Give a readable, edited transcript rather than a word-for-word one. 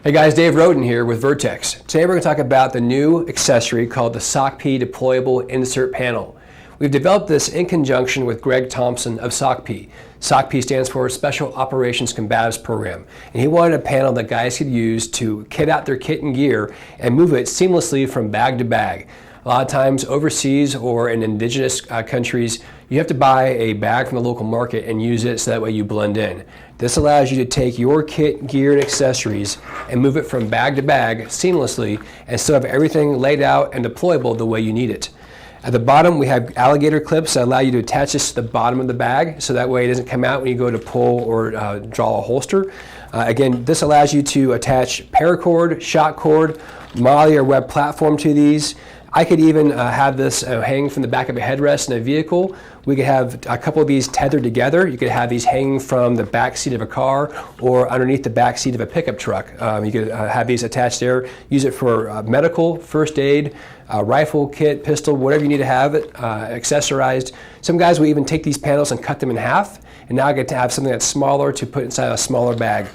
Hey guys, Dave Roden here with Vertex. Today we're going to talk about the new accessory called the S.O.C.P Deployable Insert Panel. We've developed this in conjunction with Greg Thompson of S.O.C.P. S.O.C.P stands for Special Operations Combatives Program, and he wanted a panel that guys could use to kit out their kit and gear and move it seamlessly from bag to bag. A lot of times overseas or in indigenous countries, you have to buy a bag from the local market and use it so that way you blend in. This allows you to take your kit, gear, and accessories and move it from bag to bag seamlessly and still have everything laid out and deployable the way you need it. At the bottom, we have alligator clips that allow you to attach this to the bottom of the bag so that way it doesn't come out when you go to pull or draw a holster. Again, this allows you to attach paracord, shot cord, MOLLE or web platform to these. I could even have this hanging from the back of a headrest in a vehicle. We could have a couple of these tethered together. You could have these hanging from the back seat of a car or underneath the back seat of a pickup truck. You could have these attached there. Use it for medical, first aid, rifle, kit, pistol, whatever you need to have it accessorized. Some guys will even take these panels and cut them in half, and now I get to have something that's smaller to put inside a smaller bag.